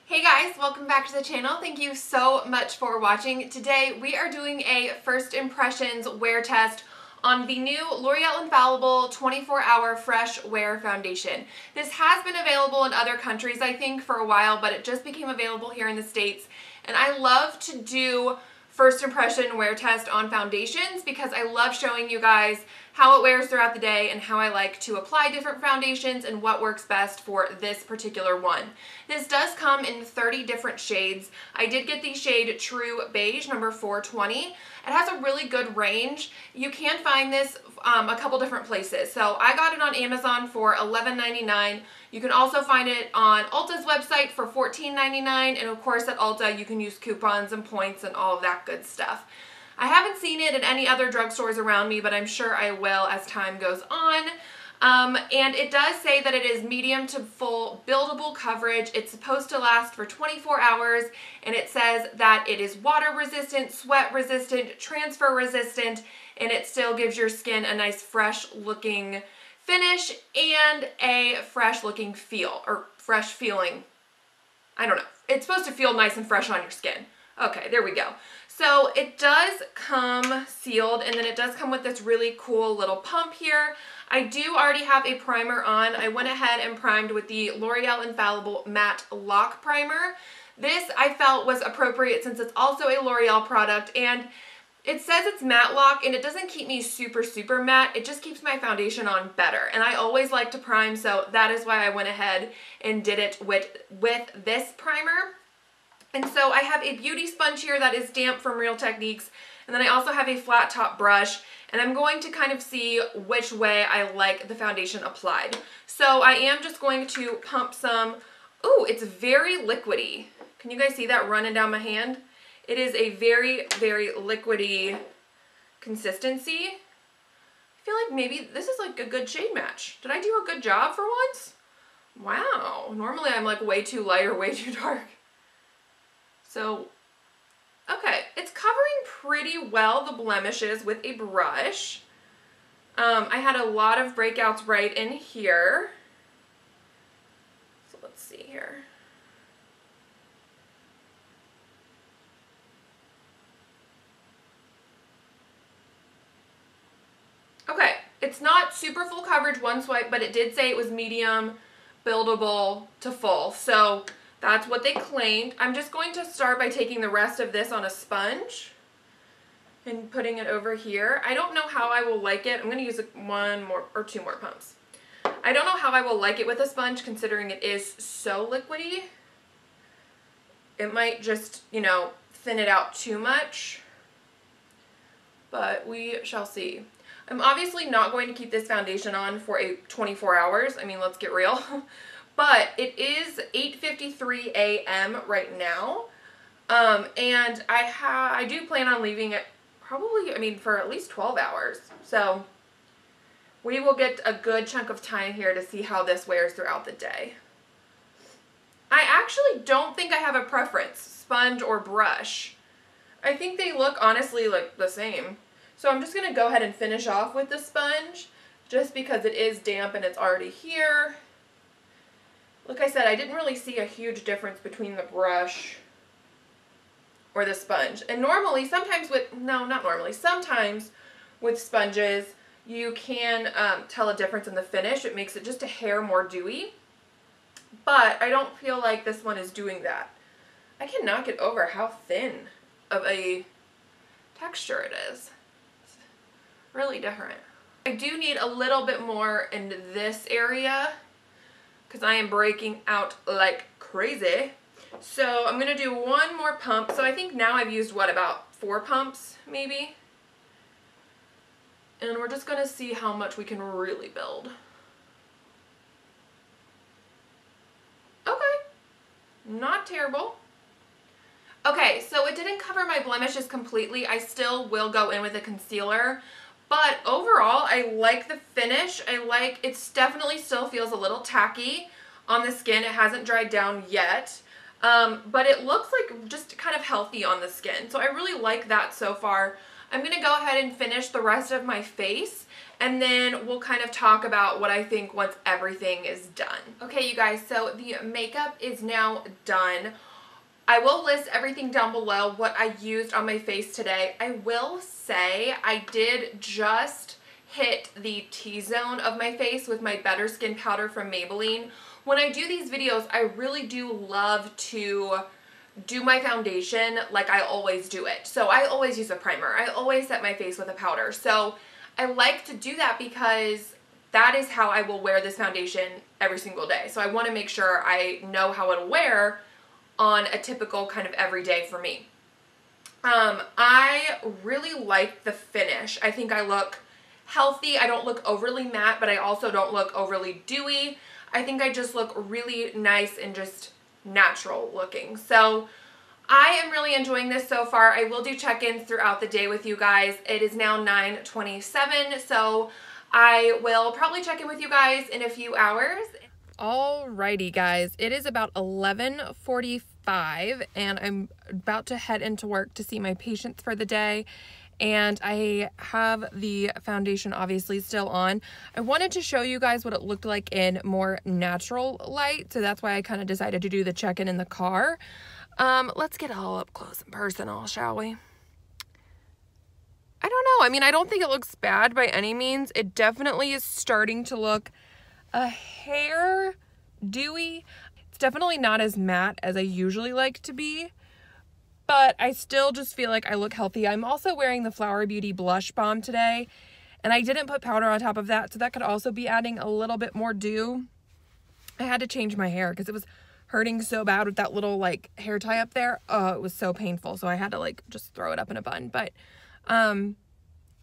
Hey guys, welcome back to the channel. Thank you so much for watching. Today we are doing a first impressions wear test on the new L'Oreal Infallible 24-Hour Fresh Wear Foundation. This has been available in other countries, I think, for a while, but it just became available here in the States. And I love to do first impression wear test on foundations because I love showing you guys how it wears throughout the day and how I like to apply different foundations and what works best for this particular one. This does come in 30 different shades. I did get the shade True Beige number 420. It has a really good range. You can find this a couple different places. So I got it on Amazon for $11.99. You can also find it on Ulta's website for $14.99, and of course at Ulta you can use coupons and points and all of that good stuff. I haven't seen it at any other drugstores around me, but I'm sure I will as time goes on. And it does say that it is medium to full buildable coverage. It's supposed to last for 24 hours, and it says that it is water resistant, sweat resistant, transfer resistant, and it still gives your skin a nice fresh looking finish and a fresh looking feel, or fresh feeling. I don't know. It's supposed to feel nice and fresh on your skin. Okay, there we go. So it does come sealed, and then it does come with this really cool little pump here. I do already have a primer on. I went ahead and primed with the L'Oreal Infallible Matte Lock Primer. This I felt was appropriate since it's also a L'Oreal product, and it says it's matte lock, and it doesn't keep me super matte. It just keeps my foundation on better, and I always like to prime, so that is why I went ahead and did it with this primer. And so I have a beauty sponge here that is damp from Real Techniques, and then I also have a flat top brush, and I'm going to kind of see which way I like the foundation applied. So I am just going to pump some. Ooh, it's very liquidy. Can you guys see that running down my hand? It is a very liquidy consistency. I feel like maybe this is like a good shade match. Did I do a good job for once? Wow, normally I'm like way too light or way too dark. So, okay, it's covering pretty well the blemishes with a brush. I had a lot of breakouts right in here. So let's see here. Okay, it's not super full coverage one swipe, but it did say it was medium buildable to full. So that's what they claimed. I'm just going to start by taking the rest of this on a sponge and putting it over here. I don't know how I will like it. I'm going to use one more or two more pumps. I don't know how I will like it with a sponge considering it is so liquidy. It might just, you know, thin it out too much, but we shall see. I'm obviously not going to keep this foundation on for 24 hours. I mean, let's get real. But it is 8:53 a.m. right now, and I do plan on leaving it probably, I mean, for at least 12 hours. So we will get a good chunk of time here to see how this wears throughout the day. I actually don't think I have a preference, sponge or brush. I think they look honestly like the same. So I'm just going to go ahead and finish off with the sponge just because it is damp and it's already here. Like I said, I didn't really see a huge difference between the brush or the sponge. And normally, sometimes with sponges, you can tell a difference in the finish. It makes it just a hair more dewy. But I don't feel like this one is doing that. I cannot get over how thin of a texture it is. It's really different. I do need a little bit more in this area because I am breaking out like crazy. So I'm going to do one more pump. So I think now I've used, what, about 4 pumps maybe? And we're just going to see how much we can really build. Okay, not terrible. Okay, so it didn't cover my blemishes completely. I still will go in with a concealer. But overall, I like the finish. It definitely still feels a little tacky on the skin. It hasn't dried down yet, but it looks like just kind of healthy on the skin. So I really like that so far. I'm going to go ahead and finish the rest of my face, and then we'll kind of talk about what I think once everything is done. Okay, you guys, so the makeup is now done. I will list everything down below what I used on my face today. I will say I did just hit the T-zone of my face with my Better Skin powder from Maybelline. When I do these videos, I really do love to do my foundation like I always do it. So I always use a primer. I always set my face with a powder. So I like to do that because that is how I will wear this foundation every single day. So I want to make sure I know how it'll wear on a typical kind of everyday for me. I really like the finish. I think I look healthy. I don't look overly matte, but I also don't look overly dewy. I think I just look really nice and just natural looking. So I am really enjoying this so far. I will do check-ins throughout the day with you guys. It is now 9:27, so I will probably check in with you guys in a few hours. Alrighty guys, it is about 11:45 and I'm about to head into work to see my patients for the day, and I have the foundation obviously still on. I wanted to show you guys what it looked like in more natural light, so that's why I kind of decided to do the check-in in the car. Let's get all up close and personal, shall we? I don't know. I mean, I don't think it looks bad by any means. It definitely is starting to look a hair dewy. It's definitely not as matte as I usually like to be, but I still just feel like I look healthy. I'm also wearing the Flower Beauty Blush Balm today, and I didn't put powder on top of that, so that could also be adding a little bit more dew. I had to change my hair because it was hurting so bad with that little like hair tie up there. Oh, it was so painful, so I had to like just throw it up in a bun. But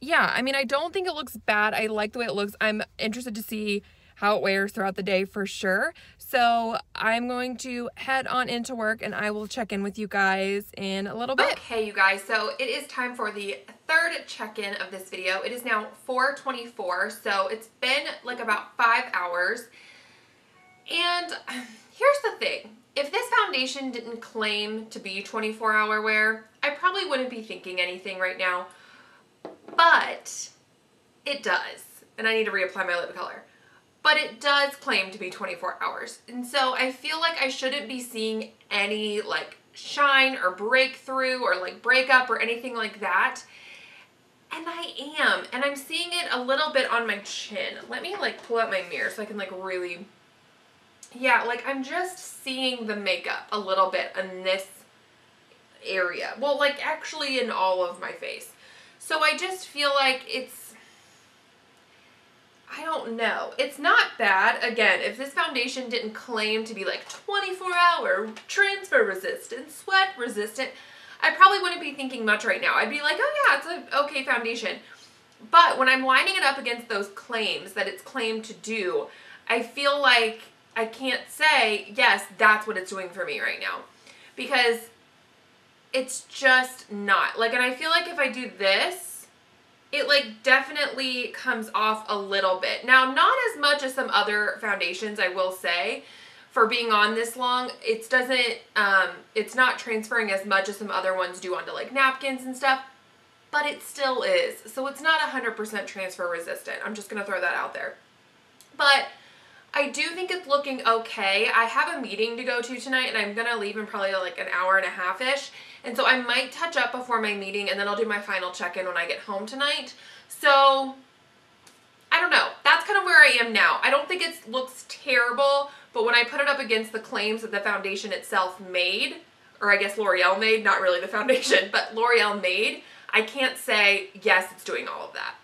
yeah, I mean, I don't think it looks bad. I like the way it looks. I'm interested to see how it wears throughout the day for sure. So I'm going to head on into work and I will check in with you guys in a little bit. Okay, you guys, so it is time for the third check-in of this video. It is now 4:24, so it's been like about 5 hours. And here's the thing. If this foundation didn't claim to be 24-hour wear, I probably wouldn't be thinking anything right now. But it does. And I need to reapply my lip color. But it does claim to be 24 hours. And so I feel like I shouldn't be seeing any like shine or breakthrough or like breakup or anything like that. And I am. And I'm seeing it a little bit on my chin. Let me like pull out my mirror so I can like really... Yeah, like I'm just seeing the makeup a little bit in this area. Well, like actually in all of my face. So I just feel like it's... I don't know. It's not bad. Again, if this foundation didn't claim to be like 24-hour, transfer resistant, sweat resistant, I probably wouldn't be thinking much right now. I'd be like, oh yeah, it's an okay foundation. But when I'm lining it up against those claims that it's claimed to do, I feel like I can't say, yes, that's what it's doing for me right now. Because it's just not. Like, and I feel like if I do this, it like definitely comes off a little bit. Now, not as much as some other foundations, I will say, for being on this long. It doesn't, it's not transferring as much as some other ones do onto like napkins and stuff, but it still is. So it's not 100% transfer resistant. I'm just gonna throw that out there. But I do think it's looking okay. I have a meeting to go to tonight and I'm gonna leave in probably like an hour and a half-ish. And so I might touch up before my meeting and then I'll do my final check-in when I get home tonight. So, I don't know. That's kind of where I am now. I don't think it looks terrible, but when I put it up against the claims that the foundation itself made, or I guess L'Oreal made, not really the foundation, but L'Oreal made, I can't say, yes, it's doing all of that,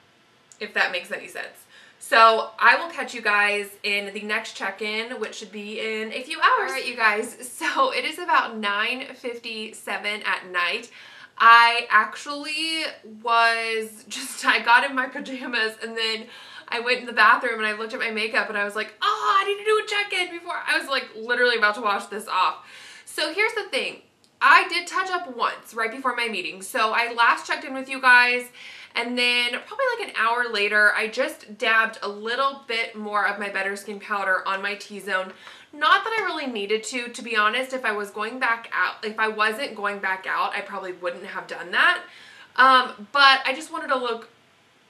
if that makes any sense. So I will catch you guys in the next check-in, which should be in a few hours. All right, you guys, so it is about 9:57 at night. I actually I got in my pajamas and then I went in the bathroom and I looked at my makeup and I was like, oh, I need to do a check-in before. I was like literally about to wash this off. So here's the thing. I did touch up once right before my meeting. So I last checked in with you guys, and then probably like an hour later, I just dabbed a little bit more of my Better Skin powder on my T-zone. Not that I really needed to be honest. If I wasn't going back out, I probably wouldn't have done that. But I just wanted to look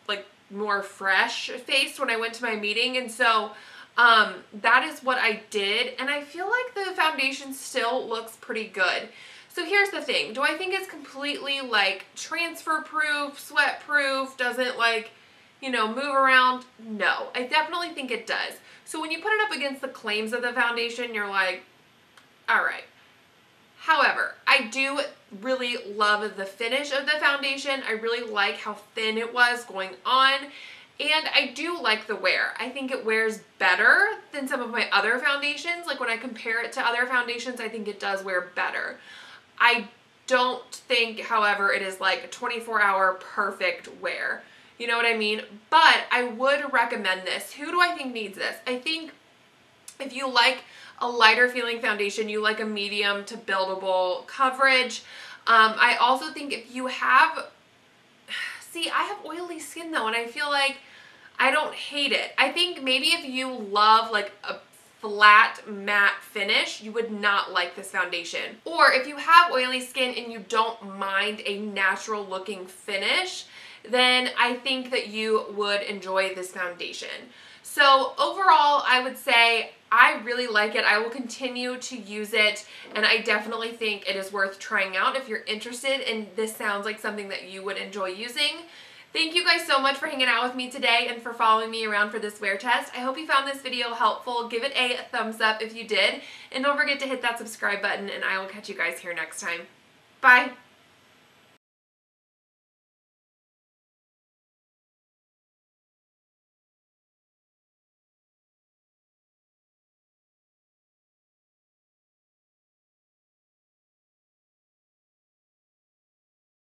like more fresh faced when I went to my meeting, and so that is what I did, and I feel like the foundation still looks pretty good. So here's the thing. Do I think it's completely like transfer proof, sweat proof, doesn't like, you know, move around? No, I definitely think it does. So when you put it up against the claims of the foundation, you're like, all right. However, I do really love the finish of the foundation. I really like how thin it was going on. And I do like the wear. I think it wears better than some of my other foundations. Like when I compare it to other foundations, I think it does wear better. I don't think, however, it is like a 24-hour perfect wear. You know what I mean? But I would recommend this. Who do I think needs this? I think if you like a lighter feeling foundation, you like a medium to buildable coverage. I also think if you have, see, I have oily skin though, and I feel like I don't hate it. I think maybe if you love like a flat matte finish, you would not like this foundation. Or if you have oily skin and you don't mind a natural looking finish, then I think that you would enjoy this foundation. So overall, I would say I really like it. I will continue to use it, and I definitely think it is worth trying out if you're interested and this sounds like something that you would enjoy using. Thank you guys so much for hanging out with me today and for following me around for this wear test. I hope you found this video helpful. Give it a thumbs up if you did, and don't forget to hit that subscribe button, and I will catch you guys here next time. Bye!